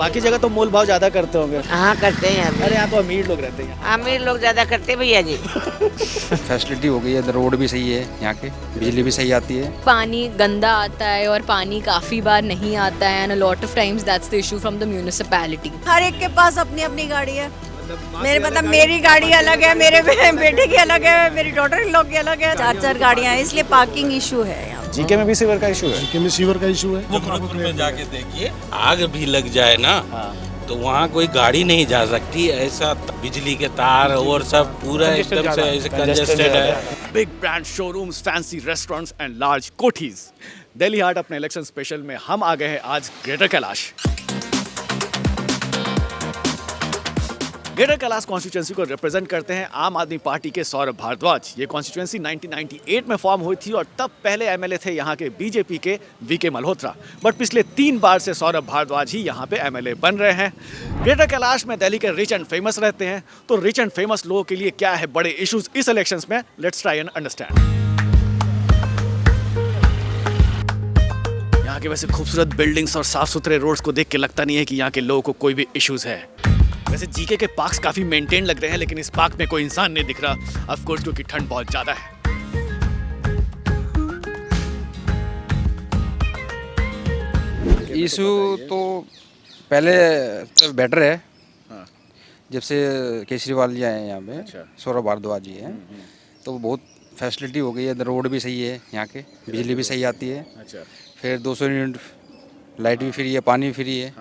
बाकी जगह तो मोल भाव ज्यादा करते होंगे। हाँ करते हैं अभी। अरे यहाँ तो अमीर लोग रहते हैं। अमीर लोग ज्यादा करते भैया जी। फैसिलिटी हो गई है, रोड भी सही है यहाँ के, बिजली भी सही आती है। पानी गंदा आता है और पानी काफ़ी बार नहीं आता है and a lot of times that's the issue from the municipality. हर एक के पास अपनी अपनी गाड़ी है। मेरी गाड़ी अलग है, मेरे बेटे की अलग है, मेरी डॉटर इन लोग की अलग है। 4 गाड़ियां हैं, इसलिए पार्किंग इशू है यहाँ। जीके में भी सीवर का इशू है। जीके में सीवर का इशू है। वो भरतपुर में जाके देखिए, आग भी लग जाए ना तो वहाँ कोई गाड़ी नहीं जा सकती, ऐसा बिजली के तार और सब पूरा एकदम से ऐसे कंजेस्टेड है। Big brand showrooms, fancy restaurants and large kothis. Delhi Haat अपने इलेक्शन स्पेशल में हम आ गए हैं आज greater Kailash. Greater Kailash constituency को रिप्रेजेंट करते हैं आम आदमी पार्टी के सौरभ भारद्वाज। ये कॉन्स्टिट्यूएंसी 1998 में फॉर्म हुई थी और तब पहले एमएलए थे यहाँ के बीजेपी के वीके मल्होत्रा। बट पिछले 3 बार से सौरभ भारद्वाज ही यहाँ पे एमएलए बन रहे हैं। ग्रेटर कैलाश में दिल्ली के रिच एंड फेमस रहते हैं, तो रिच एंड फेमस लोगों के लिए क्या है बड़े इश्यूज इस इलेक्शंस में, लेट्स ट्राई एंड अंडरस्टैंड। यहाँ के वैसे खूबसूरत बिल्डिंग्स और साफ सुथरे रोड्स को देख के लगता नहीं है कि यहाँ के लोगों को कोई भी इश्यूज है। वैसे जीके के पार्क्स काफी मेंटेन लग रहे हैं, लेकिन इस पार्क में कोई इंसान नहीं दिख रहा, ऑफ कोर्स क्योंकि ठंड बहुत ज्यादा है। इशू तो पहले तो बेटर है। जब से केजरीवाल जी आए हैं यहाँ पे, सौरभ भारद्वाज जी हैं, तो बहुत फैसिलिटी हो गई है। रोड भी सही है यहाँ के, बिजली भी सही आती है। फिर 200 यूनिट लाइट भी फ्री है, पानी भी फ्री है।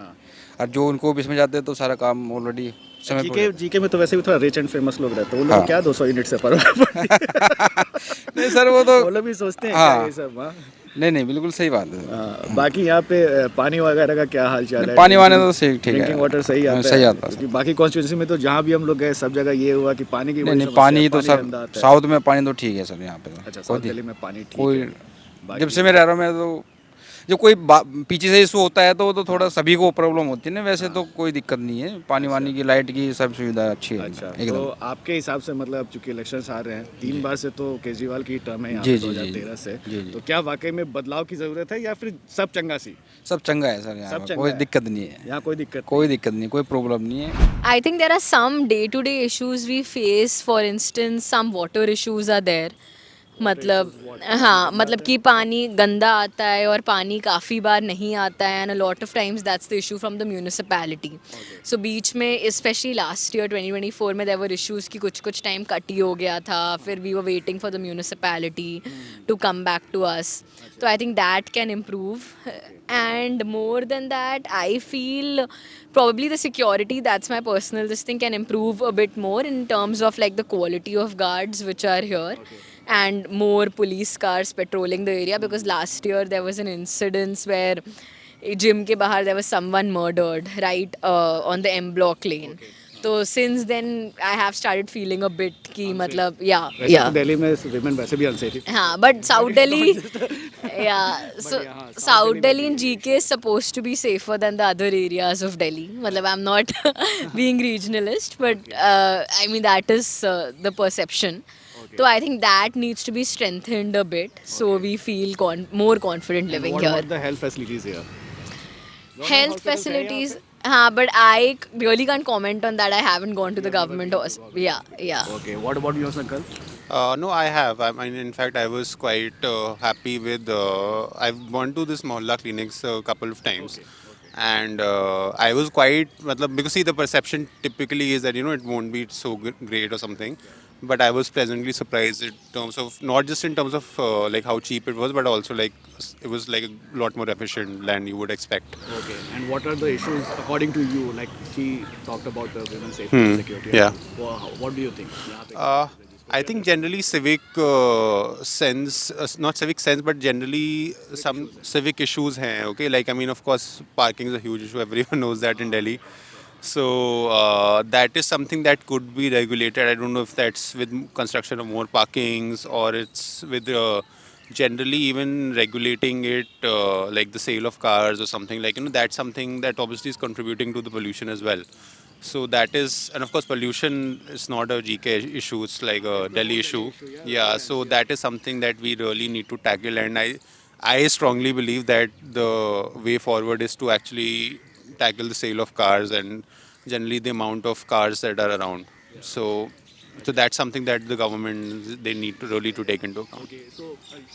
और जो उनको ऑफिस में जाते हैं तो सारा काम ऑलरेडी समय पर। जीके में तो वैसे भी थोड़ा रिच एंड फेमस लोग रहते हैं, वो लोग क्या 200 यूनिट से परवाह नहीं सर, वो तो वो लोग भी सोचते हैं क्या ये सब। नहीं बिल्कुल सही बात है। बाकी यहाँ पे पानी वगैरह का क्या हाल चाल है? पानी वाने तो सही ठीक है, ड्रिंकिंग वाटर सही आता है। सही आता है। क्योंकि बाकी कॉन्स्टिट्यूंसी में तो जहाँ भी हम लोग गए सब जगह ये हुआ कि पानी की नहीं पानी तो सर साउथ में पानी तो ठीक है सर यहाँ पे। अच्छा, साउथ दिल्ली में पानी ठीक कोई है। जब से मैं रह रहा हूँ मैं तो जो कोई पीछे से इशू होता है तो थोड़ा सभी को प्रॉब्लम होती है ना। वैसे तो कोई दिक्कत नहीं है, पानी वानी की, लाइट की सब सुविधा अच्छी है। अच्छा, एकदम। तो आपके हिसाब से मतलब चूंकि इलेक्शंस आ रहे हैं, 3 बार से तो केजरीवाल की टर्म है यहाँ जी, पे जी, 2013 से, जी। तो क्या वाकई में बदलाव की जरूरत है या फिर सब चंगा सी? सब चंगा है सर यहाँ सब पे, चंगा कोई है। दिक्कत नहीं है। यहाँ कोई दिक्कत नहीं, कोई प्रॉब्लम नहीं है। I think there are some day-to-day issues we face. For instance, some water issues are there. मतलब हाँ, मतलब कि पानी गंदा आता है और पानी काफ़ी बार नहीं आता है and a lot of times that's the issue from the municipality. So बीच में स्पेशली लास्ट ईयर 2024 में देयर वर इश्यूज़ कि कुछ टाइम कट ही हो गया था, फिर we were waiting for the municipality to come back to us. तो I think that can improve and more than that I feel probably the security, that's my personal this thing, can improve a bit more in terms of like the quality of guards which are here and more police cars patrolling the area, because last year there was an incident where gym ke bahar there was someone murdered right on the M block lane. तो since then I have started feeling a bit कि मतलब तो दिल्ली में women वैसे भी unsafe है। हाँ, but South Delhi, so South Delhi in GK is supposed to be safer than the other areas of Delhi. मतलब I'm not being regionalist, but I mean that is the perception. So I think that needs to be strengthened a bit, so we feel more confident living What here. about the health facilities here? Health facilities, हाँ, but I really can't comment on that. I haven't gone to the government. Yeah. Okay, what about you, Sankalp? No, I have. I mean, in fact, I was quite happy with. I've gone to this Mohalla clinics a couple of times, and I was quite. Matlab, because see, the perception typically is that it won't be so great or something. But I was pleasantly surprised in terms of not just in terms of like how cheap it was, but also like it was like a lot more efficient than you would expect. Okay, and what are the issues according to you? Like she talked about the women's safety and security. Yeah. What do you think? I think generally civic sense, not civic sense, but generally some civic issues hain, okay? Like, I mean, of course, parking is a huge issue. Everyone knows that in Delhi. So that is something that could be regulated. I don't know if that's with construction of more parkings or it's with generally even regulating it like the sale of cars or something like, that's something that obviously is contributing to the pollution as well. So that is, and of course pollution is not a GK issue, it's like a Delhi issue. Yeah, so that is something that we really need to tackle, and I strongly believe that the way forward is to actually tackle the sale of cars and generally the amount of cars that are around. So that's something that the government they need to really to take into account.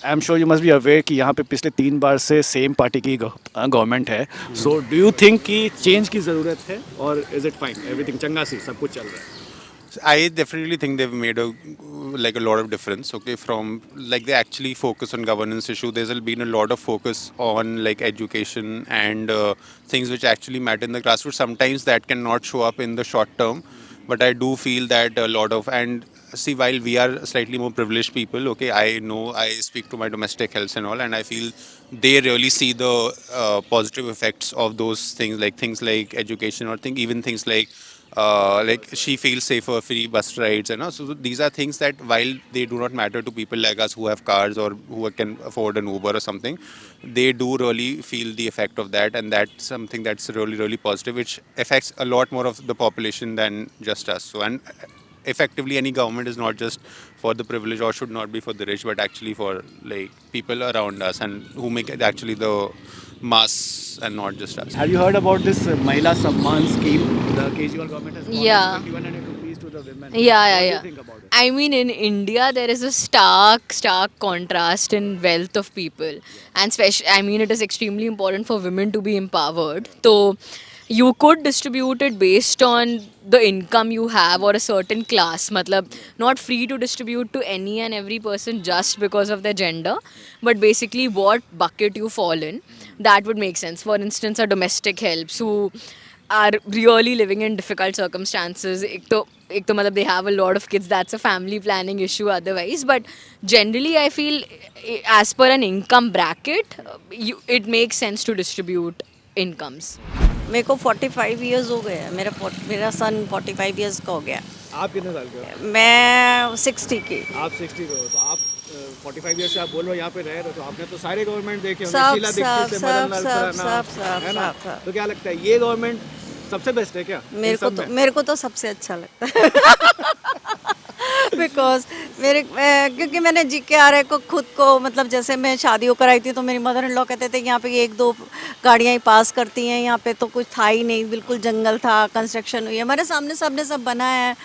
I am sure you must be aware कि यहाँ पे पिछले 3 बार से same party की government है. So do you think कि change की ज़रूरत है और इज इट फाइन एवरीथिंग चंगा सी सब कुछ चल रहा है? I definitely think they've made a lot of difference. Okay, from like they actually focus on governance issue. There's been a lot of focus on like education and things which actually matter in the grassroots. Sometimes that cannot show up in the short term, but I do feel that a lot of and see while we are slightly more privileged people. Okay, I know I speak to my domestic health and all, and I feel they really see the positive effects of those things like education or even things like she feels safer free bus rides and so these are things that while they do not matter to people like us who have cars or who can afford an Uber or something, they do really feel the effect of that, and that's something that's really really positive, which affects a lot more of the population than just us. So and effectively any government is not just for the privileged or should not be for the rich, but actually for like people around us and who make it actually the mass and not just us. Have you heard about this Mahila Samman scheme? The Kejriwal government has Yeah. promised 2100 rupees to the women. Yeah, What do yeah. you think about it? I mean, in India, there is a stark contrast in wealth of people, and I mean, it is extremely important for women to be empowered. So, you could distribute it based on the income you have or a certain class. Matlab, not free to distribute to any and every person just because of their gender, but basically what bucket you fall in. That would make sense. For instance, a domestic helps who are really living in difficult circumstances. एक तो मतलब they have a lot of kids. That's a family planning issue otherwise. But generally, I feel as per an income bracket, it makes sense to distribute incomes. मेरे को 45 years हो गए हैं. मेरा सन 45 years का हो गया. आप कितने साल के हो? मैं 60 की. आप 60 के हो तो आप 45 ईयर से आप बोल रहे हो यहाँ पे रह रहे हो, तो आपने तो सारे गवर्नमेंट देखे होंगे, सब, शीला दीक्षित से मदन लाल खुराना, सब, है ना? सब. तो क्या लगता है ये गवर्नमेंट सबसे बेस्ट है क्या? मेरे को तो सबसे अच्छा लगता है. बिकॉज क्योंकि मैंने GKRA को खुद को मतलब जैसे मैं शादी होकर आई थी तो मेरी मदर इन लॉ कहते थे यहाँ पे 1-2 गाड़ियाँ ही पास करती हैं. यहाँ पे तो कुछ था ही नहीं, बिल्कुल जंगल था, कंस्ट्रक्शन हुई है हमारे सामने, सबने सब बना है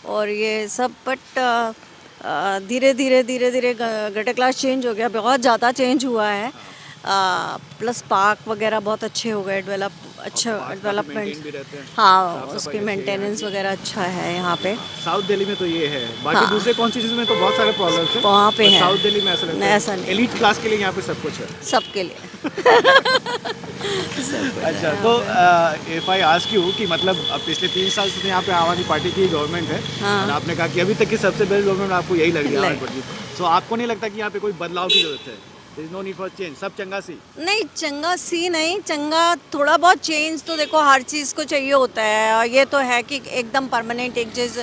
और ये सब. बट धीरे धीरे गटर क्लास चेंज हो गया, बहुत ज़्यादा चेंज हुआ है. प्लस पार्क वगैरह बहुत अच्छे हो गए, डेवलपमेंट. हाँ, उसकी मेंटेनेंस वगैरह अच्छा है यहाँ पे. साउथ दिल्ली में तो ये है, बाकी दूसरे कॉन्स्टिट्यूशन में तो बहुत सारे प्रॉब्लम्स हैं. वहाँ पे है. साउथ दिल्ली में ऐसा लगता है ऐसा नहीं. एलीट क्लास के लिए यहाँ पे सब कुछ है. सबके लिए. अच्छा, तो इफ आई आस्क यू कि मतलब अब पिछले 3 साल से यहाँ पे आम आदमी पार्टी की गवर्नमेंट है और आपने कहा कि अभी तक की सबसे बेस्ट गवर्नमेंट आपको यही लग रही है. तो आपको नहीं लगता कि यहाँ पे कोई बदलाव की जरूरत है? There is no need for change. सब चंगा सी. नहीं, चंगा सी नहीं, चंगा थोड़ा बहुत चेंज तो देखो हर चीज़ को चाहिए होता है. और ये तो है कि एकदम परमानेंट एक चीज़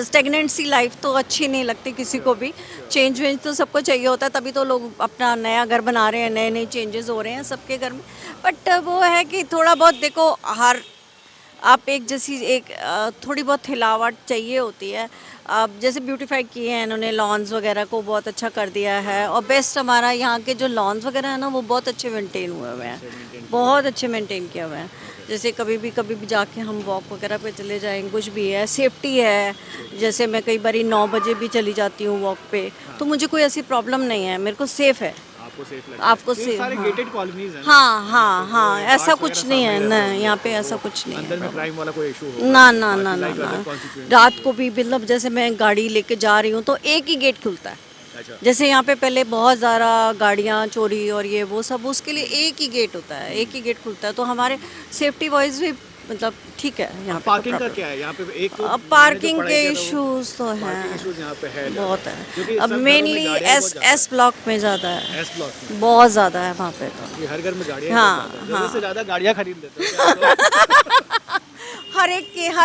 स्टेगनेंट सी लाइफ तो अच्छी नहीं लगती किसी को भी. चेंज वेंज तो सबको चाहिए होता है, तभी तो लोग अपना नया घर बना रहे हैं, नए चेंजेस हो रहे हैं सबके घर में. बट वो है कि थोड़ा बहुत देखो हर आप एक जैसी एक थोड़ी बहुत हिलावट चाहिए होती है. अब जैसे ब्यूटीफाई किए हैं इन्होंने, लॉन्स वगैरह को बहुत अच्छा कर दिया है. और बेस्ट हमारा यहाँ के जो लॉन्स वगैरह है ना वो बहुत अच्छे मेंटेन हुए हुए हैं, बहुत अच्छे मेंटेन किए हुए हैं. जैसे कभी भी जाके हम वॉक वगैरह पे चले जाएंगे, कुछ भी है, सेफ्टी है. जैसे मैं कई बार 9 बजे भी चली जाती हूँ वॉक पे, तो मुझे कोई ऐसी प्रॉब्लम नहीं है, मेरे को सेफ़ है. आपको सेफ. सारे गेटेड कॉलोनीज हैं. हाँ, ऐसा कुछ नहीं है ना यहाँ पे, ऐसा कुछ नहीं अंदर में है. क्राइम वाला कोई इशू हो? ना. रात को भी मतलब जैसे मैं गाड़ी लेके जा रही हूँ तो एक ही गेट खुलता है. अच्छा. जैसे यहाँ पे पहले बहुत ज़्यादा गाड़ियाँ चोरी और ये वो सब, उसके लिए एक ही गेट होता है, एक ही गेट खुलता है. तो हमारे सेफ्टी वाइज भी मतलब ठीक है यहाँ पे. पार्किंग का क्या है यहाँ पे? एक तो पार्किंग के इश्यूज तो हैं, इश्यूज यहाँ पे है बहुत है. अब मेनली एस ब्लॉक में ज़्यादा है, एस ब्लॉक में बहुत ज़्यादा है वहाँ पे. तो ये हर घर में गाड़ियाँ. हाँ. से ज़्यादा गाड़ियाँ खरीद लेते हैं. हर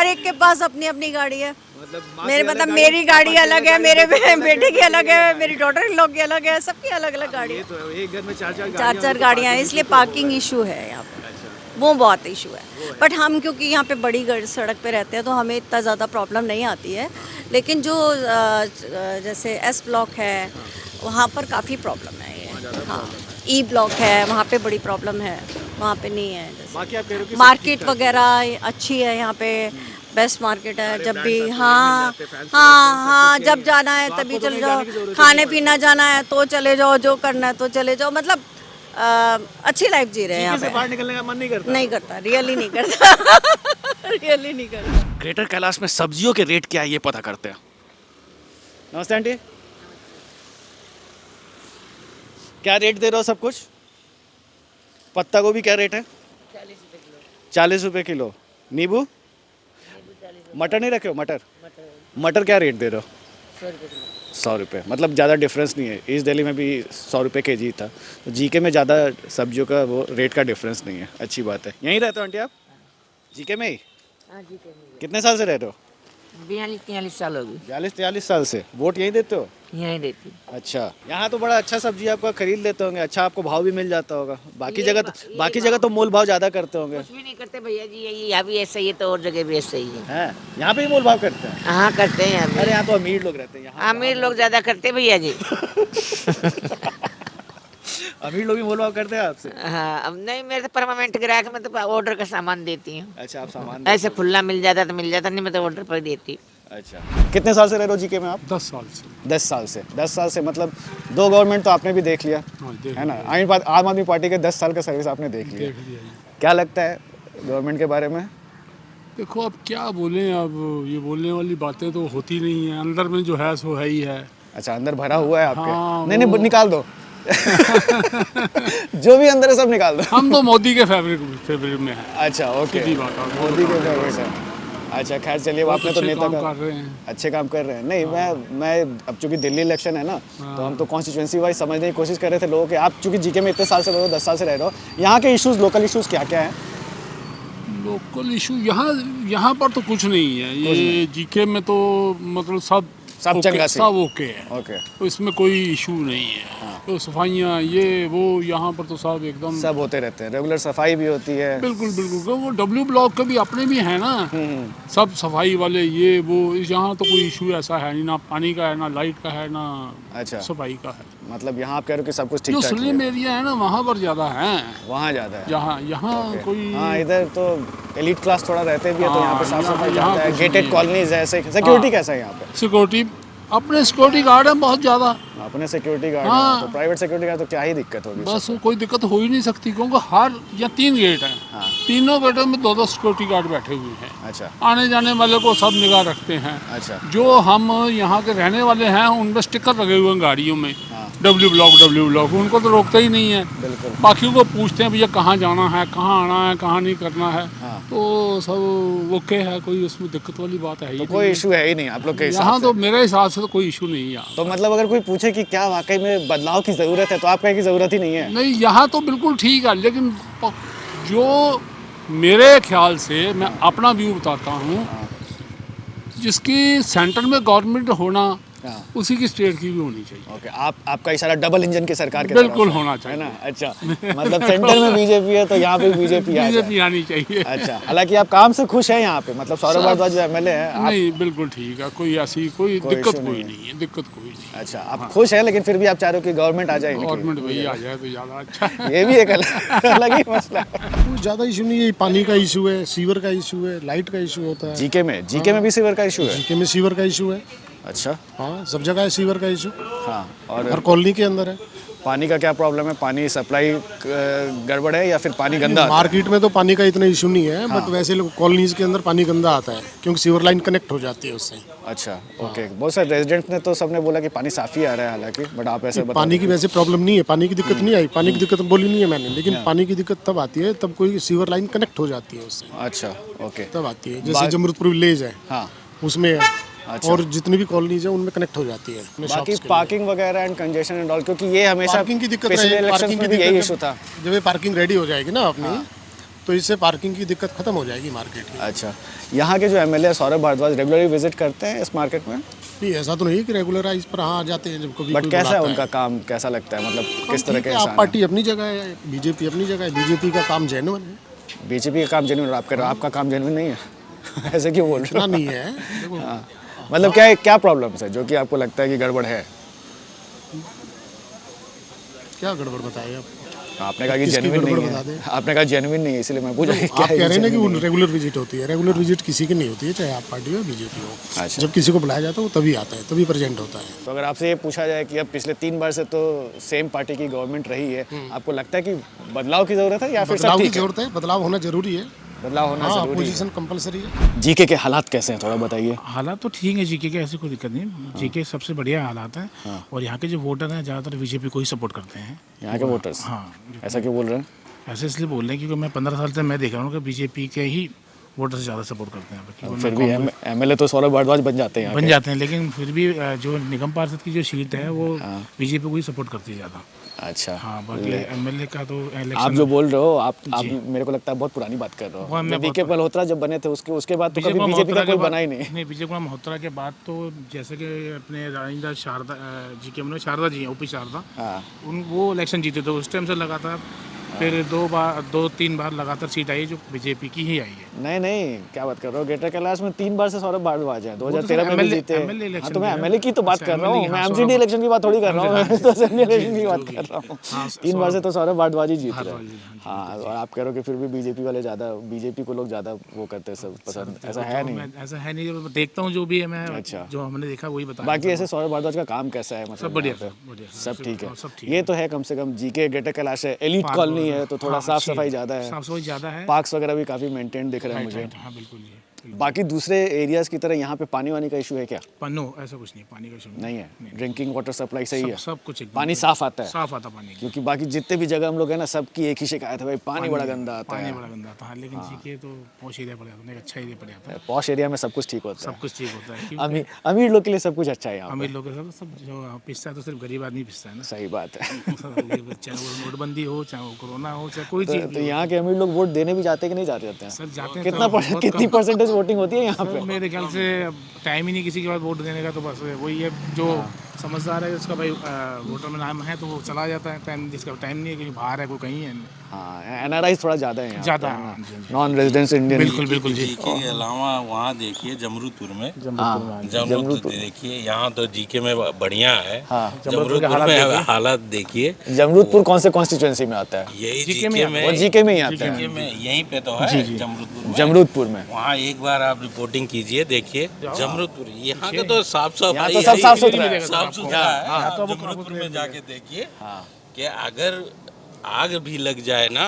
एक के पास अपनी गाड़ी है. मतलब मेरी गाड़ी अलग है, मेरे बेटे की अलग है, मेरी डॉटर इन लोग की अलग है, सबकी अलग अलग गाड़ी है. तो एक घर में 4 गाड़ियाँ हैं, इसलिए पार्किंग इशू है यहाँ पे. वो बहुत इशू है. बट हम क्योंकि यहाँ पे बड़ी सड़क पे रहते हैं तो हमें इतना ज़्यादा प्रॉब्लम नहीं आती है. लेकिन जो जैसे एस ब्लॉक है वहाँ पर काफ़ी प्रॉब्लम है ये. हाँ, ई ब्लॉक है, वहाँ पे बड़ी प्रॉब्लम है. वहाँ पे नहीं है जैसे। बाकी आप कह रहे हो कि सब मार्केट ठीक-ठाक है। वगैरह अच्छी है यहाँ पे, बेस्ट मार्केट है। जब भी ब्रांड्स हाँ मिल जाते हैं, फैंसी हाँ आइटम्स सब हाँ, कुछ जब जाना है तो तभी आपको तो चले कहीं जाने की जाओ, जरूरत ही खाने नहीं पीना जाना है तो चले जाओ, जो करना है तो चले जाओ। मतलब अच्छी लाइफ जी रहे हैं यहाँ जीके से पे। बाहर निकलने का मन नहीं करता। नहीं करता, रियली नहीं करता। रियली नहीं करता। ग्रेटर कैलाश में सब्जियों के रेट क्या है ये पता करते हैं। नमस्ते आंटी, क्या रेट दे रहे हो सब कुछ? पत्ता गोभी क्या रेट है? 40 रुपए किलो। नींबू? मटर नहीं रखे हो? मटर क्या रेट दे रहे हो? 100 रुपये। मतलब ज़्यादा डिफरेंस नहीं है। ईस्ट दिल्ली में भी 100 रुपये केजी था, तो जीके में ज़्यादा सब्जियों का वो रेट का डिफरेंस नहीं है। अच्छी बात है। यहीं रहते हो आंटी आप? जीके में ही? कितने साल से रह रहे हो? 42-43 साल हो गई 42-43 साल से। वोट यहीं देते हो? यहीं देती। अच्छा, यहाँ तो बड़ा अच्छा सब्जी आपका खरीद लेते होंगे, अच्छा आपको भाव भी मिल जाता होगा। बाकी जगह तो मोल भाव ज़्यादा करते होंगे। कुछ भी नहीं करते भैया जी, ये यहाँ भी ऐसा ही है तो और जगह भी ऐसा ही है। हैं? यहाँ पे ही मोल भाव करते हैं? हाँ करते हैं यहाँ अरे भी। यहाँ तो अमीर लोग रहते हैं। यहाँ अमीर लोग ज्यादा करते भैया जी। अमीर लोग भी मोल भाव करते हैं आपसे? हाँ, अब नहीं, मेरे तो परमानेंट ग्राहक, मैं तो ऑर्डर का सामान देती हूँ। अच्छा, आप सामान ऐसे खुला मिल जाता तो मिल जाता, नहीं मैं तो ऑर्डर पर देती। अच्छा, कितने साल से रह रहे हो जीके में आप? 10 साल से। 10 साल से। 10 साल से मतलब 2 गवर्नमेंट तो आपने भी देख लिया, हाँ, देख है ना? आम आदमी पार्टी के 10 साल का सर्विस आपने देख लिया। देख लिया जी। क्या लगता है गवर्नमेंट के बारे में? देखो अब क्या बोलें, अब ये बोलने वाली बातें तो होती नहीं है। अंदर में जो है सो है ही है। अच्छा, अंदर भरा हुआ है आपके? हाँ, नहीं निकाल दो। जो भी अंदर है सब निकाल दो। हम तो मोदी के फेवरेट में हैं। अच्छा, ओके, सीधी बात है। मोदी के फेवरेट है। अच्छा, खैर चलिए, बहुत आपने तो अच्छे नेता काम का कर रहे हैं। अच्छे काम कर रहे हैं। नहीं, मैं अब चूंकि दिल्ली इलेक्शन है ना, तो हम तो कॉन्स्टिट्यूंसी वाइज समझने की कोशिश कर रहे थे लोगों के। आप चूंकि जीके में इतने साल से रहे हो, 10 साल से रह रहे हो, यहाँ के इश्यूज, लोकल इश्यूज क्या क्या हैं? लोकल इशू यहाँ पर तो कुछ नहीं है। ये जीके में तो मतलब सब चंगा से। सब ओके है। ओके, तो इसमें कोई इशू नहीं है। तो सफाइयाँ ये वो यहाँ पर तो सब एकदम सब होते रहते हैं, रेगुलर सफाई भी होती है। बिल्कुल बिल्कुल। वो डब्ल्यू ब्लॉक के भी अपने भी हैं ना, सब सफाई वाले, ये वो। यहाँ तो कोई इशू ऐसा है नहीं, ना पानी का है, ना लाइट का है, ना अच्छा, सफाई का है। मतलब यहाँ आप कह रहे हो कि सब कुछ ठीक जो ठाक स्लिम है, एरिया है ना वहाँ पर ज़्यादा हैं। वहाँ ज़्यादा है। यहाँ कोई हाँ, इधर तो एलीट क्लास थोड़ा रहते भी है, तो यहाँ पे साफ सफाई यहाँ ज़्यादा है। कुछ गेटेड नहीं है। कॉलोनीज है। सिक्योरिटी कैसा है यहाँ पे? सिक्योरिटी, अपने सिक्योरिटी गार्ड हैं बहुत ज़्यादा। अपने सिक्योरिटी गार्ड हाँ। हैं, तो प्राइवेट सिक्योरिटी गार्ड तो क्या ही दिक्कत होगी? बस कोई दिक्कत हो ही नहीं सकती, क्योंकि हर या 3 गेट हैं। तीनों गेटों में 2-2 सिक्योरिटी गार्ड बैठे हुए हैं। अच्छा, आने जाने वाले को सब निगाह रखते हैं। अच्छा, जो हम यहाँ के रहने वाले हैं उनमें स्टिकर लगे हुए हैं गाड़ियों में, डब्ल्यू ब्लॉक, उनको तो रोकते ही नहीं है। बिल्कुल। बाकियों को पूछते हैं भैया कहाँ जाना है, कहाँ आना है, कहाँ नहीं करना है। तो सब ओके है, कोई उसमें दिक्कत वाली बात है ही तो नहीं। कोई इशू है ही नहीं आप लोग के हिसाब यहाँ से? तो मेरे हिसाब से तो कोई इशू नहीं है यहाँ। तो मतलब अगर कोई पूछे कि क्या वाकई में बदलाव की ज़रूरत है, तो आप कहें कि ज़रूरत ही नहीं है? नहीं, यहाँ तो बिल्कुल ठीक है, लेकिन जो मेरे ख्याल से, मैं अपना व्यू बताता हूँ, जिसकी सेंटर में गवर्नमेंट होना, हाँ। उसी की स्टेट की भी होनी चाहिए। ओके, आपका इशारा डबल इंजन की सरकार के बिल्कुल तरफ है, होना है चाहिए। ना? अच्छा, मतलब सेंटर में बीजेपी है तो यहाँ पे बीजेपी आ जाए। बीजेपी आनी चाहिए। अच्छा, हालांकि आप काम से खुश हैं यहाँ पे, मतलब सौरभ भारद्वाज जो एमएलए हैं आप? नहीं, बिल्कुल ठीक है, कोई ऐसी कोई कोई दिक्कत issue कोई नहीं है। नहीं है, दिक्कत कोई नहीं। अच्छा, आप खुश हैं, लेकिन फिर भी आप चाह रहे हो कि गवर्नमेंट आ जाए इनकी? गवर्नमेंट वही आ जाए तो ज़्यादा अच्छा है। ये भी एक अलग ही मसला है। कुछ ज़्यादा इशू नहीं है। पानी का इशू है, सीवर का इशू है, लाइट का इशू होता है। जीके में भी सीवर का इशू है? जीके में सीवर का इशू है। अच्छा, हाँ, सब जगह है सीवर का इशू, हाँ। हर और कॉलोनी के अंदर है। पानी का क्या प्रॉब्लम है? पानी सप्लाई गड़बड़ है या फिर पानी गंदा आता है? मार्केट में तो पानी का इतना इशू नहीं है, बट वैसे लोग कॉलोनीज के अंदर पानी गंदा आता है, क्योंकि सीवर लाइन कनेक्ट हो जाती है उससे। अच्छा, ओके। बहुत सारे रेजिडेंट ने तो सबने बोला कि पानी साफ ही आ रहा है, हालांकि बट आप ऐसे बता पानी की वैसे प्रॉब्लम नहीं है, पानी की दिक्कत नहीं आई, पानी की दिक्कत बोली नहीं है मैंने, लेकिन पानी की दिक्कत तब आती है तब कोई सीवर लाइन कनेक्ट हो जाती है उससे, अच्छा, ओके, तब आती है। जैसे जमरूदपुर विलेज है, हाँ। उसमें है, अच्छा। और जितनी भी कॉलोनीज है उनमें कनेक्ट हो जाती है। बाकी पार्किंग वगैरह एंड कंजेशन एंड ऑल, क्योंकि ये हमेशा पार्किंग की दिक्कत पिछले रहेगी, इलेक्शंस पार्किंग की में भी यही दिक्कत इशू था। जब ये पार्किंग रेडी हो जाएगी ना अपनी, तो इससे पार्किंग की दिक्कत खत्म हो जाएगी मार्केट की। अच्छा, यहाँ के जो MLA Saurabh Bharadwaj regularly visit करते हैं इस मार्केट में? नहीं, ऐसा तो नहीं कि रेगुलराइज पर हाँ आ जाते हैं जब कभी बट कोई कैसा है बुलाता उनका काम, कैसा लगता है? मतलब किस तरह ठीक के है, इंसान आप पार्टी अपनी जगह है, बीजेपी अपनी जगह है, बीजेपी का काम जेन्युइन है। है? बीजेपी का काम जेन्युइन, आप कर रहे हो, आपका काम जेन्युइन नहीं है? ऐसे क्यों बोल रहे इतना हो? नहीं है, देखो हाँ। मतलब क्या प्रॉब्लम्स है जो कि आपको लगता है कि गड़बड़ है? क्या गड़बड़ बताए आप? आपने कहा कि किसकी जेन्युइन गड़बड़ नहीं बता है, दें। आपने कहा जेन्युइन नहीं है, इसलिए मैं पूछा कि क्या आप कह रहे हैं ना कि genuine वो रेगुलर विजिट होती है, रेगुलर विजिट किसी की नहीं होती है, चाहे आप पार्टी हो बीजेपी हो। अच्छा। जब किसी को बुलाया जाता है वो तभी आता है, तभी प्रेजेंट होता है। तो अगर आपसे ये पूछा जाए कि अब पिछले 3 बार से तो सेम पार्टी की गवर्नमेंट रही है, आपको लगता है कि बदलाव की जरूरत है या फिर सब बदलाव की ठीक है? जरूरत है, बदलाव होना जरूरी है। बदलाव होना हाँ, जरूरी है। अपोजिशन कंपलसरी है। जीके के हालात कैसे हैं, थोड़ा बताइए। हालात तो ठीक है जीके के, ऐसी कोई दिक्कत नहीं। जीके सबसे बढ़िया हालात है। और यहाँ के जो वोटर हैं ज़्यादातर बीजेपी को ही सपोर्ट करते हैं। यहाँ के वोटर्स हाँ, ऐसा क्यों बोल रहे हैं? ऐसे इसलिए बोल रहे हैं क्योंकि मैं 15 साल से मैं देख रहा हूँ कि बीजेपी के ही वोटर से ज़्यादा सपोर्ट करते हैं। क्योंकि फिर भी एमएलए तो सौरभ भारद्वाज बन जाते हैं यहाँ बन के। जाते हैं, लेकिन फिर भी जो निगम पार्षद की जो सीट है वो बीजेपी को ही सपोर्ट करती है ज़्यादा। अच्छा, हाँ, बाकी एमएलए का तो आप इलेक्शन जो बोल रहे हो आप मेरे को लगता है बहुत पुरानी बात कर रहे वो हो। मैं बीके मल्होत्रा जब बने थे उसके बाद तो कभी बीजेपी का कोई बना ही नहीं। नहीं, विजय कुमार मल्होत्रा के बाद तो जैसे कि अपने राजेंद्र शारदा जी के मतलब शारदा जी हैं, ओपी शारदा, वो इलेक्शन जीते थे उस टाइम से लगातार। फिर 2-3 बार लगातार सीट आई जो बीजेपी की ही आई है। नहीं, क्या बात कर रहे हो? ग्रेटर कैलाश में 3 बार से सौरभ भारद्वाज है, 2013 में भी MLA जीते। इलेक्शन हाँ, तो मैं में है। एमएलए की तो बात अच्छा, कर रहा हूँ, MLA, मैं हाँ, एमसीडी इलेक्शन की बात थोड़ी कर रहा हूँ, मैं तो असेंबली इलेक्शन की बात कर रहा हूँ। 3 बार से तो सौरभ भारद्वाज ही जीत रहे हैं। हाँ, और आप कह रहे हो कि फिर भी बीजेपी वाले ज़्यादा, बीजेपी को लोग ज़्यादा वो करते हैं, सब पसंद, ऐसा है नहीं। ऐसा है नहीं, मैं देखता हूँ जो भी है, मैं अच्छा। जो हमने देखा वही बता। बाकी ऐसे सौरभ भारद्वाज का काम कैसा है, मतलब सब बढ़िया, यहाँ पे? बढ़िया, सब ठीक है। सब ठीक ये तो है, कम से कम जीके ग्रेटर कैलाश है, एलिट कॉलोनी है, तो थोड़ा साफ सफाई ज़्यादा है, साफ सफाई ज़्यादा है, पार्क्स वगैरह भी काफ़ी मेंटेन दिख रहे हैं मुझे। हाँ बिल्कुल जी। बाकी दूसरे एरियाज की तरह यहाँ पे पानी वानी का इशू है क्या? पन्नो ऐसा कुछ नहीं, पानी का इशू नहीं है, ड्रिंकिंग वाटर सप्लाई सही है, सब कुछ एकदम पानी साफ आता है, साफ आता पानी। क्योंकि बाकी जितने भी जगह हम लोग हैं ना, सबकी एक ही शिकायत है, भाई पानी बड़ा गंदा आता पानी है। बड़ा गंदा आता है, लेकिन जीके तो पॉश एरिया पड़ जाता है, एक अच्छा एरिया पड़ जाता है, पॉश एरिया में सब कुछ ठीक होता है, सब कुछ ठीक होता है। क्योंकि अमीर लोग के लिए सब कुछ अच्छा है यहाँ पे। अमीर लोग के सब जो पिसता है तो सिर्फ गरीब आदमी पिसता है ना। सही बात है। चाहे वो नोटबंदी हो, चाहे वो कोरोना हो, चाहे कोई तो चीज़। यहाँ के अमीर लोग वोट देने भी जाते हैं कि नहीं जाते हैं? सर जाते हैं, कितनी परसेंटेज वोटिंग होती है यहाँ पे? मेरे ख्याल से टाइम ही नहीं किसी के पास वोट देने का, तो बस वही है जो समझदार है उसका भाई वोटर में नाम है तो वो चला जाता है। टाइम जिसका टाइम नहीं है, कहीं बाहर है, कोई कहीं है। हाँ, एनआरआई थोड़ा ज़्यादा है यहाँ ज़्यादा पे, नॉन रेजिडेंट्स इंडियन। बिल्कुल बिल्कुल जी। जीके के अलावा वहाँ देखिए जमरूदपुर में, जमरूदपुर देखिए, यहाँ तो जीके में बढ़िया है। जमरूदपुर में हालात देखिए। जमरूदपुर कौन से कॉन्स्टिट्यूएंसी में आता है? यही जीके में, वो जीके में ही आता है, जीके में यहीं पे तो है जमरूदपुर में। जमरूदपुर में। वहाँ एक बार आप रिपोर्टिंग कीजिए, देखिए जमरूदपुर, यहाँ का तो साफ यहाँ सफाई तो सब साफ सुथरा है। साफ सुथरा है। आप जमरूदपुर में जाके देखिए कि अगर आग भी लग जाए ना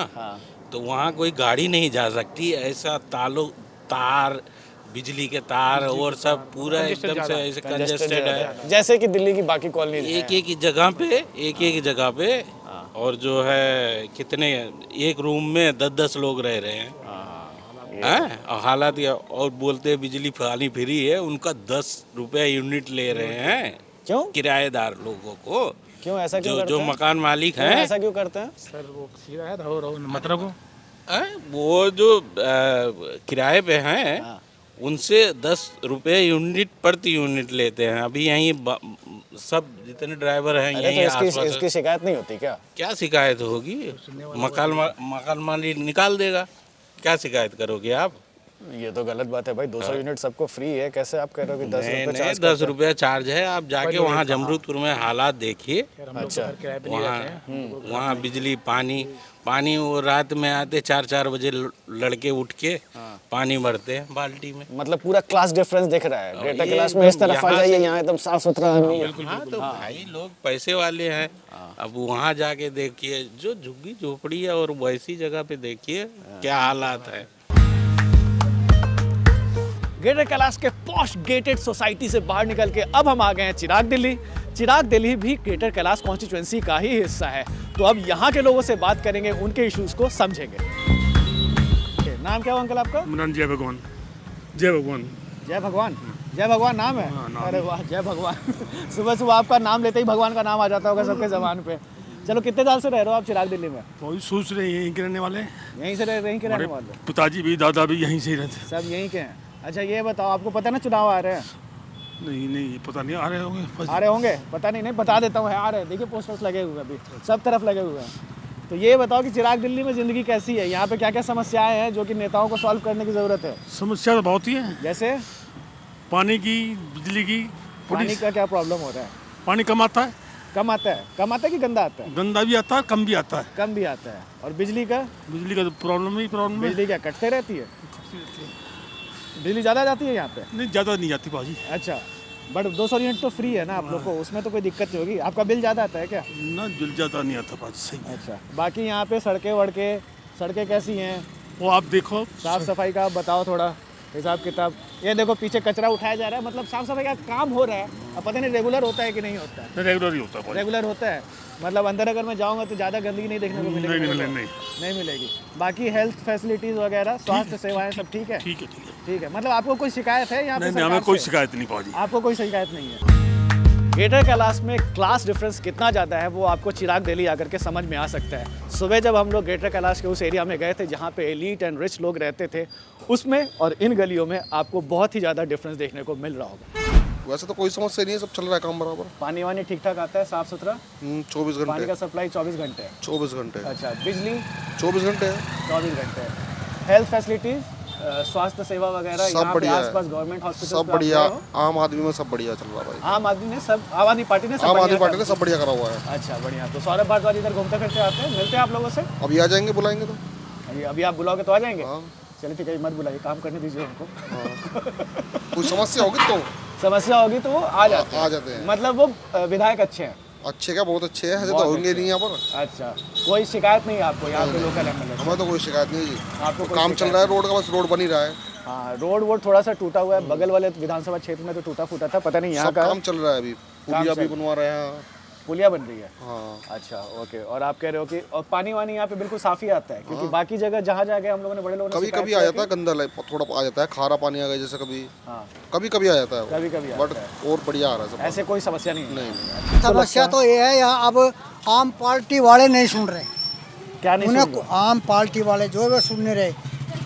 तो वहाँ कोई गाड़ी नहीं जा सकती, ऐसा तार बिजली के तार और सब पूरा एकदम से ऐसे कंजेस्टेड है, जैसे कि दिल्ली की बाकी कॉलोनी। एक जगह पे और जो है कितने, एक रूम में 10-10 लोग रह रहे हैं। और हालात ये, और बोलते हैं बिजली पानी फ्री है, उनका 10 रुपये यूनिट ले रहे हैं। क्यों? किराएदार लोगों को। क्यों ऐसा क्यों करते जो हैं? मकान मालिक हैं, ऐसा क्यों करते हैं? सर वो सीधा है रहो मतलब को वो जो किराए पे हैं उनसे 10 रुपये यूनिट प्रति यूनिट लेते हैं। अभी यहीं सब जितने ड्राइवर हैं अरे यहीं तो आसपास। इसकी शिकायत नहीं होती क्या? क्या शिकायत होगी? मकान मालिक निकाल देगा, क्या शिकायत करोगे आप? ये तो गलत बात है भाई, 200 यूनिट सबको फ्री है, कैसे आप कह रहे हो कि 10 रुपये नहीं, चार्ज 10 रुपये चार्ज है। आप जाके वहाँ जमरूदपुर में हालात देखिए। अच्छा, वहाँ बिजली पानी वो रात में आते 4-4 बजे लड़के उठ के पानी भरते हैं बाल्टी में। मतलब पूरा क्लास डिफरेंस दिख रहा है। ग्रेटर कैलाश में इस तरफ आ जाइए, यहाँ एकदम साफ सुथरा नहीं है। हाँ, तो भाई लोग पैसे वाले हैं। अब वहाँ जाके देखिए, जो झुग्गी झोपड़ी है और वैसी जगह पे देखिए क्या हालात है। ग्रेटर कैलाश के पॉश गेटेड सोसाइटी से बाहर निकल के अब हम आ गए हैं चिराग दिल्ली। चिराग दिल्ली भी ग्रेटर कैलाश कॉन्स्टिट्यूएंसी का ही हिस्सा है, तो अब यहाँ के लोगों से बात करेंगे, उनके इश्यूज को समझेंगे। नाम क्या हुआ अंकल आपका? जय भगवान। जय भगवान। जय भगवान। जय भगवान नाम है? अरे वाह, जय भगवान। सुबह सुबह आपका नाम लेते ही भगवान का नाम आ जाता होगा सबके जबान पे। चलो, कितने साल से रह रहे हो आप चिराग दिल्ली में? बहुत सोच रहे हैं यहीं के रहने वाले, यहीं से यहीं के रहने वाले? पिताजी भी दादा भी यहीं से ही रहते। सब यहीं के हैं? अच्छा, ये बताओ, आपको पता ना चुनाव आ रहे हैं? नहीं पता नहीं, आ रहे होंगे, पता नहीं, बता देता हूँ, आ रहे हैं। देखिए पोस्टर्स लगे हुए हैं, अभी सब तरफ लगे हुए हैं। तो ये बताओ कि चिराग दिल्ली में ज़िंदगी कैसी है? यहाँ पे क्या क्या समस्याएं हैं जो कि नेताओं को सॉल्व करने की ज़रूरत है? समस्या तो बहुत ही है, जैसे पानी की, बिजली की। पानी का क्या प्रॉब्लम हो रहा है? पानी कम आता है, कम आता है कि गंदा आता है? गंदा भी आता है, कम भी आता है। कम भी आता है। और बिजली का? बिजली का तो प्रॉब्लम है। बिजली क्या कटते रहती है? बिजली ज़्यादा जाती है यहाँ पे? नहीं, ज़्यादा नहीं जाती भाजी। अच्छा, बट 200 यूनिट तो फ्री है ना आप लोग को, उसमें तो कोई दिक्कत नहीं होगी। आपका बिल ज़्यादा आता है क्या? ना, बिल ज़्यादा नहीं आता भाजी। सही। अच्छा, बाकी यहाँ पे सड़कें कैसी हैं? वो आप देखो, साफ़ सफाई का आप बताओ थोड़ा हिसाब किताब। ये देखो पीछे कचरा उठाया जा रहा है, मतलब साफ़ सफाई का काम हो रहा है। अब पता नहीं रेगुलर होता है कि नहीं होता है? रेगुलर ही होता है। रेगुलर होता है, मतलब अंदर अगर मैं जाऊँगा तो ज़्यादा गंदगी नहीं देखने को मिलेगी? नहीं मिलेगी। बाकी हेल्थ फैसिलिटीज़ वगैरह, स्वास्थ्य सेवाएं सब ठीक है? ठीक है, मतलब आपको कोई शिकायत है यहाँ पे? नहीं, हमें कोई शिकायत नहीं भाजी। आपको कोई शिकायत नहीं है? ग्रेटर कैलाश में क्लास डिफरेंस कितना ज़्यादा है वो आपको चिराग डेली आकर के समझ में आ सकता है। सुबह जब हम लोग ग्रेटर कैलाश के उस एरिया में गए थे जहाँ पे एलीट एंड रिच लोग रहते थे, उसमें और इन गलियों में आपको बहुत ही ज़्यादा डिफरेंस देखने को मिल रहा होगा। वैसे तो कोई समस्या नहीं है, सब चल रहा है काम बराबर। पानी वानी ठीक ठाक आता है, साफ़ सुथरा? 24 घंटे पानी का सप्लाई 24 घंटे? 24 घंटे। अच्छा, बिजली? 24 घंटे है। 24 घंटे। हेल्थ फैसिलिटीज़, स्वास्थ्य सेवा वगैरह सब बढ़िया है। आसपास गवर्नमेंट हॉस्पिटल सब बढ़िया। आम आदमी में सब बढ़िया चल रहा है भाई। आम आदमी पार्टी ने सब बढ़िया करा हुआ है। अच्छा, बढ़िया। तो सौरभ भारद्वाज इधर घूमते फिरते आते हैं, मिलते हैं आप लोगों से? अभी आ जाएंगे, बुलाएंगे तो। अभी आप बुलाओगे तो आ जाएंगे? हाँ। चलिए ठीक है, मत बुलाइए, काम करने दीजिए उनको। कोई समस्या होगी तो वो आ जाते हैं। मतलब वो विधायक अच्छे हैं? अच्छे क्या, बहुत अच्छे हैं, ऐसे तो होंगे नहीं यहाँ पर। अच्छा, कोई शिकायत नहीं है आपको यहाँ पे लोकल एमएलए? हमें तो कोई शिकायत नहीं जी। आपको काम चल रहा है रोड का, बस रोड बन ही रहा है। हाँ, रोड थोड़ा सा टूटा हुआ है, बगल वाले विधानसभा क्षेत्र में तो टूटा फूटा था, पता नहीं यहाँ का काम चल रहा है। अभी पुलिया भी बनवा रहे हैं। पुलिया बन रही है? हाँ। अच्छा, ओके। और आप कह रहे हो कि और पानी वानी यहाँ पे बिल्कुल साफ ही आता है? क्योंकि बाकी जगह जहाँ गए हम लोगों ने, बड़े लोगों ने कभी कभी आ जाता है गंदा, थोड़ा आ जाता है, खारा पानी आ गया जैसे कभी। हाँ, कभी आ जाता है, कभी बट और बढ़िया आ रहा है सब। ऐसे कोई समस्या नहीं? नहीं। समस्या तो ये है यहाँ अब आम पार्टी वाले नहीं सुन रहे। क्या नहीं सुन रहे? आम पार्टी वाले जो है वो सुन नहीं रहे।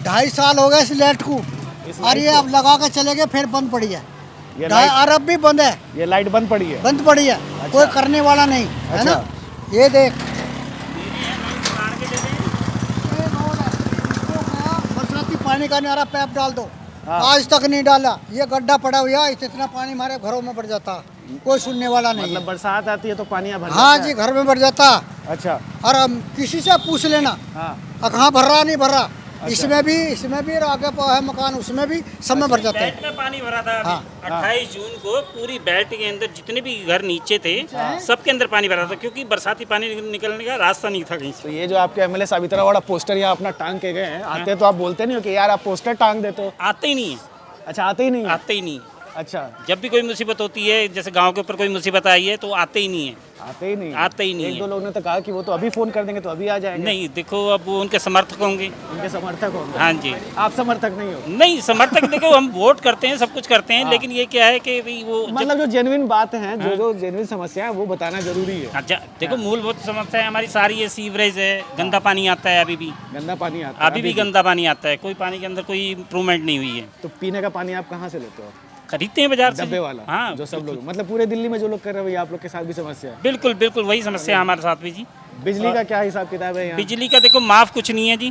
2.5 साल हो गए इस लाइट को, और ये अब लगा के चले गए, फिर बंद पड़ी है। अरब भी बंद है, ये लाइट बंद पड़ी है? बंद पड़ी है। अच्छा। कोई करने वाला नहीं है ना। ये देख, बरसाती पानी का नारा पैप डाल दो। हाँ। आज तक नहीं डाला, ये गड्ढा पड़ा हुआ, इतना पानी हमारे घरों में भर जाता, कोई सुनने वाला नहीं। मतलब बरसात आती है तो पानी भर जाता है? हाँ जी, घर में भर जाता। अच्छा। और किसी से पूछ लेना, हाँ, कहाँ भर रहा नहीं भर रहा। अच्छा। इसमें भी आगे है मकान, उसमें भी सब में भर जाता है। बेल्ट में पानी भरा था। हाँ। 28 जून को पूरी बेल्ट के अंदर जितने भी घर नीचे थे, सबके अंदर पानी भरा था, क्योंकि बरसाती पानी निकलने का रास्ता नहीं था कहीं से। तो ये जो आपके एमएलए साहब इतना बड़ा पोस्टर यहाँ अपना टांग के गए हैं, आते हैं तो आप बोलते नहीं हो कि यार आप पोस्टर टांग देते हो? आते ही नहीं है। अच्छा, आते ही नहीं? आते ही नहीं। अच्छा, जब भी कोई मुसीबत होती है, जैसे गांव के ऊपर कोई मुसीबत आई है, तो आते ही नहीं है। आते ही नहीं? आते ही नहीं। एक दो लोग ने तो कहा कि वो तो अभी फोन कर देंगे तो अभी आ जाएंगे। नहीं, देखो अब वो उनके समर्थक होंगे। उनके समर्थक होंगे? हाँ जी। आप समर्थक नहीं हो? नहीं, समर्थक देखो हम वोट करते हैं, सब कुछ करते हैं। हाँ। लेकिन ये क्या है कि वो मतलब जो जेन्युइन बात है, जो जेन्युइन समस्या है वो बताना जरूरी है। अच्छा, देखो मूलभूत समस्या है हमारी सारी ये सीवरेज है, गंदा पानी आता है, अभी भी गंदा पानी आता है, अभी भी गंदा पानी आता है, कोई पानी के अंदर कोई इम्प्रूवमेंट नहीं हुई है। तो पीने का पानी आप कहाँ से लेते हो? खरीदते हैं बाजार से, डब्बे वाला? हाँ, जो सब लोग, मतलब पूरे दिल्ली में जो लोग कर रहे हैं, आप लोग के साथ भी समस्या है? बिल्कुल बिल्कुल वही समस्या है हमारे साथ भी जी। बिजली का क्या हिसाब किताब है यहाँ? बिजली का देखो माफ कुछ नहीं है जी,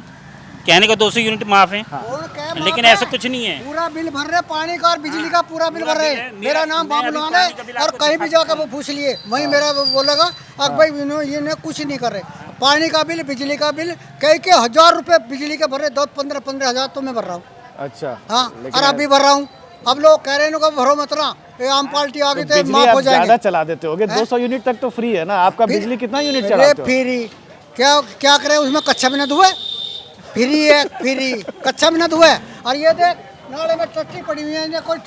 कहने को 200 यूनिट माफ है। हाँ। लेकिन ऐसा कुछ नहीं है। पूरा बिल भर रहे, पानी का और बिजली का पूरा बिल भर रहे। मेरा नाम बाबूलाल है, और कहीं भी जाकर वो पूछ लिए, वही मेरा बोलेगा अब भाई ये कुछ नहीं कर रहे। पानी का बिल, बिजली का बिल, कई के 1000 रुपए बिजली के भर रहे, 15 हजार तो मैं भर रहा हूँ। अच्छा। हाँ, और अभी भर रहा हूँ। अब लोग कह रहे हैं भरो मत ना, आम पार्टी आ गई तो माफ हो जाएंगे। ज्यादा चला देते होगे, 200 यूनिट तक तो फ्री है ना आपका। बिजली कितना यूनिट चलाते हो? फ्री क्या करे, उसमें कच्चा भी ना धुए, फ्री है, फ्री कच्चा भी ना धुए। और ये देख नाले में टट्टी पड़ी हुई है, कोई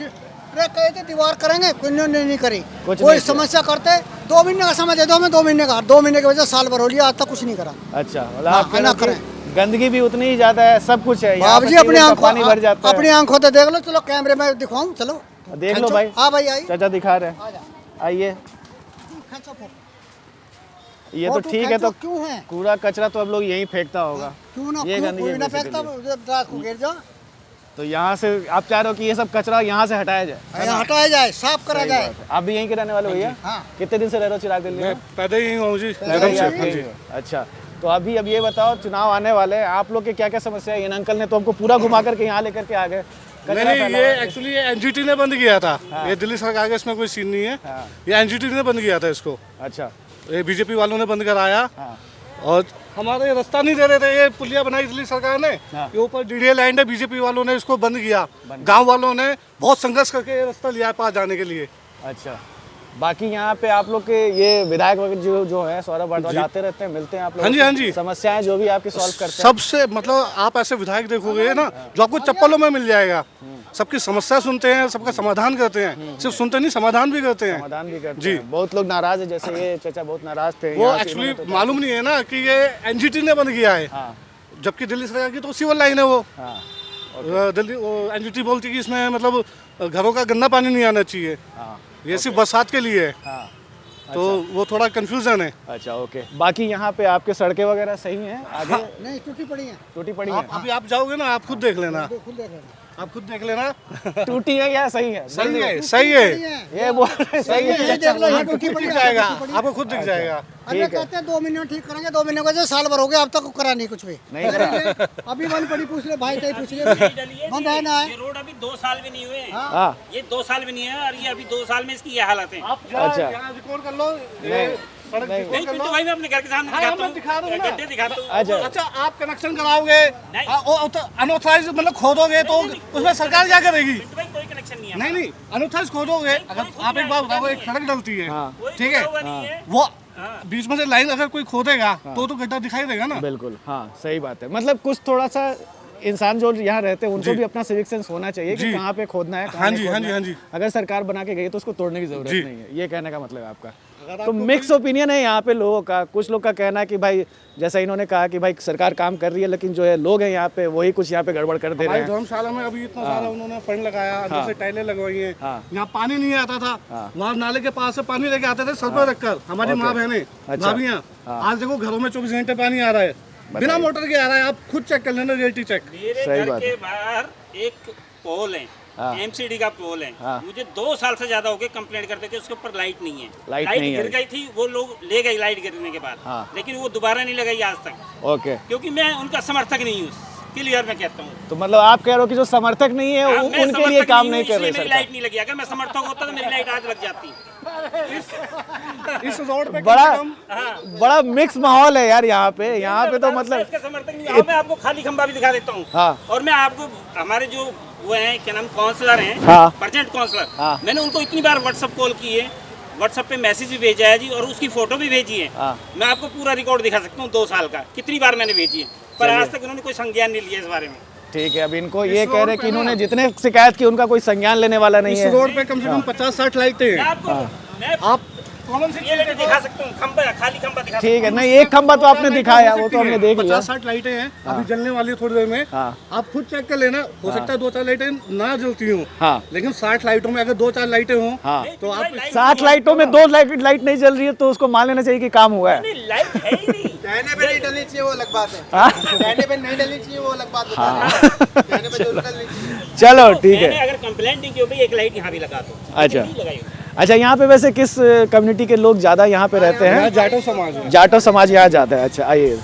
कहे थे दीवार करेंगे, कोई नहीं करी। कोई समस्या करते 2 महीने का समय दे दो, हमें 2 महीने का, 2 महीने की वजह साल भर हो लिया, आज तक कुछ नहीं करा। अच्छा, मतलब आप ना करें। गंदगी भी उतनी ही ज्यादा है, सब कुछ है बाप जी, अपनी आंखों पानी भर जाता है। अपनी आंखों तो देख लो, चलो कैमरे में दिखाऊं, चलो देख लो भाई। हाँ भाई, आइए, चाचा दिखा रहे हैं, आइए। ये तो ठीक है, तो क्यों है कूड़ा कचरा तो अब लोग यहीं फेंकता होगा? क्यों ना, ये गंदगी ना फेंकता, रात को गिर जाओ। तो यहाँ से आप चाह रहे हो कि ये सब कचरा यहाँ से हटाया जाए? हटाया जाए, साफ करा जाए। आप भी यहीं के रहने वाले भैया? हाँ। कितने दिन से रह रहे हो चिराग दिल्ली में? पैदा ही हूँ जी। अच्छा, तो अभी अब ये बताओ, चुनाव आने वाले हैं, आप लोग के क्या क्या समस्या है? इन अंकल ने तो हमको पूरा घुमा करके यहाँ लेकर के आ गए, नहीं नहीं, ये एक्चुअली ये एनजीटी ने बंद किया था। ये दिल्ली सरकार का इसमें कोई सीन नहीं है। ये एनजीटी ने बंद किया था इसको। अच्छा, ये बीजेपी वालों ने बंद कराया और हमारे रास्ता नहीं दे रहे थे। ये पुलिया बनाई दिल्ली सरकार ने, ये ऊपर डीडीए लाइन है, बीजेपी वालों ने इसको बंद किया। गांव वालों ने बहुत संघर्ष करके ये रास्ता लिया पास जाने के लिए। अच्छा, बाकी यहाँ पे आप लोग के ये विधायक वगैरह जो है सौरभ भारद्वाज आते रहते हैं, मिलते हैं आप लोग? हाँ जी, हाँ जी। समस्याएं जो भी आपकी सॉल्व करते हैं? सबसे मतलब आप ऐसे विधायक देखोगे ना जो आपको चप्पलों में मिल जाएगा। सबकी समस्या सुनते हैं, सबका समाधान करते हैं। सिर्फ सुनते नहीं, समाधान भी करते हैं। समाधान भी करते जी। हैं। बहुत लोग नाराज है, जैसे ये चाचा बहुत नाराज थे। वो एक्चुअली मालूम नहीं है ना कि ये एनजीटी ने बंद किया है, जबकि दिल्ली सरकार की तो सिविल लाइन है वो। दिल्ली एनजीटी बोलती है कि इसमें मतलब घरों का गंदा पानी नहीं आना चाहिए, ये सिर्फ बरसात के लिए है। तो वो थोड़ा कंफ्यूजन है। अच्छा, ओके। बाकी यहाँ पे आपके सड़कें वगैरह सही हैं आगे? नहीं, टूटी पड़ी है। टूटी पड़ी है? अभी आप जाओगे ना, आप खुद देख लेना। आप खुद देख लेना। टूटी है या सही है? सही है, सही है। ये बोल सही है, टूटी पड़ी जाएगा, आपको खुद दिख जाएगा। अरे कहते हैं 2 महीने में ठीक करेंगे, 2 महीने को साल भर हो गया, अब तक करा नहीं कुछ भी। नहीं करा। अभी बंद पड़ी, पूछ ले भाई, कहीं पूछ ले। बंद है ना? ये रोड अभी 2 साल भी नहीं हुए। हाँ, ये 2 साल भी नहीं है और ये अभी 2 साल में इसकी ये हालत है। अच्छा, यहाँ रिकॉर्ड कर लो। ये सड़क नहीं रिकॉर्ड कर पिंटू लो। भाई, मैं अपने घर के सामने हाँ, दिखाता मैं दिखा दूंगा हूँ, ना। गड्ढे दिखाता हूँ। अच्छा, अच्छा, आप कनेक्शन कराओगे, अनऑथराइज मतलब खोदोगे तो उसमें सरकार क्या करेगी? पिंटू भाई, कोई कनेक्शन नहीं है। नहीं नहीं, अनऑथराइज खोदोगे। अगर आप एक बात बताओ, एक सड़क डलती है, ठीक कोई खुदा हुआ नहीं है, है। वो बीच में से लाइन अगर कोई खोदेगा तो गड्ढा दिखाई देगा ना। बिल्कुल, हाँ, सही बात है। मतलब कुछ थोड़ा सा इंसान जो यहाँ रहते हैं उनको भी अपना सिविक सेंस होना चाहिए कि कहाँ पे खोदना है, कहाँ नहीं खोदना है। अगर सरकार बना के गई तो उसको तोड़ने की जरूरत नहीं है, ये कहने का मतलब है आपका। तो मिक्स ओपिनियन है यहाँ पे लोगों का। कुछ लोग का कहना है कि भाई जैसा इन्होंने कहा कि भाई सरकार काम कर रही है, लेकिन जो है लोग हैं यहाँ पे वही कुछ यहाँ पे गड़बड़ कर दे रहे हैं। धर्मशाला में अभी इतना सारा उन्होंने फंड लगाया, अंदर से टाइलें लगवाई हैं। यहाँ पानी नहीं आता था, वहाँ नाले के पास से पानी लेके आते थे सर पर रखकर हमारी माँ बहनें, भाभियाँ। आज देखो घरों में 24 घंटे पानी आ रहा है, बिना मोटर के आ रहा है। आप खुद चेक कर लेना, रियलिटी चेक। मेरे घर के बाहर एक पोल है, एमसीडी का पोल है। मुझे 2 साल से ज्यादा हो गए कंप्लेंट करते कि उसके ऊपर लाइट नहीं है। लाइट गिर गई थी, वो लोग ले गए लाइट गिरने के बाद, लेकिन वो दोबारा नहीं लगाई आज तक। ओके, क्योंकि मैं उनका समर्थक नहीं हूँ, क्लियर मैं कहता हूँ। तो मतलब आप कह रहे हो कि जो समर्थक नहीं है उनके लिए काम नहीं कर रहे मेरी लाइट नहीं लगी। अगर मैं समर्थक होता तो मेरी लाइट आज लग जाती। इस रोड पे बड़ा मिक्स माहौल है यार यहाँ पे तो मतलब इसका समर्थक नहीं। मैं आपको खाली खंबा भी दिखा देता हूँ। और मैं आपको हमारे जो वो हैं, क्या नाम, काउंसलर हैं, प्रेजेंट काउंसलर, मैंने उनको इतनी बार व्हाट्सएप कॉल की है, व्हाट्सएप पे मैसेज भी भेजा है जी, और उसकी फोटो भी भेजी है। मैं आपको पूरा रिकॉर्ड दिखा सकता हूँ 2 साल का, कितनी बार मैंने भेजी है, पर आज तक उन्होंने कोई संज्ञान नहीं लिया इस बारे में। ठीक है, अब इनको ये कह रहे कि इन्होंने जितने शिकायत की उनका कोई संज्ञान लेने वाला नहीं है। इस रोड पे कम से कम 50-60 लाइटें हैं। आप ये दिखा सकता हूँ, खंबा, खाली खंबा दिखा। ठीक है, नहीं एक खंबा तो आपने दिखाया, वो तो हमने देख लिया। 50-60 लाइटें हैं, अभी जलने वाली है थोड़ी देर में। आप खुद चेक कर लेना, हो सकता है 2-4 लाइटें ना जलती हूँ, लेकिन 60 लाइटों में अगर 2-4 लाइटें हों तो आप 60 लाइटों में 2 लाइट नहीं जल रही है तो उसको मान लेना चाहिए कि काम हुआ है। लाइट है ही नहीं। कहने पे नहीं डलनी चाहिए वो अलग बात है, कहने पे नहीं डलनी चाहिए वो अलग बात बता रहा हूं। कहने पे जरूर डलनी चाहिए। चलो ठीक है। अगर कंप्लेंट नहीं की हो भाई, एक लाइट यहाँ भी लगा दो। अच्छा, यहाँ पे वैसे किस कम्युनिटी के लोग ज्यादा यहाँ पे रहते हैं? जाटो समाज है। जाटो समाज यहाँ जाता है। अच्छा, आइए।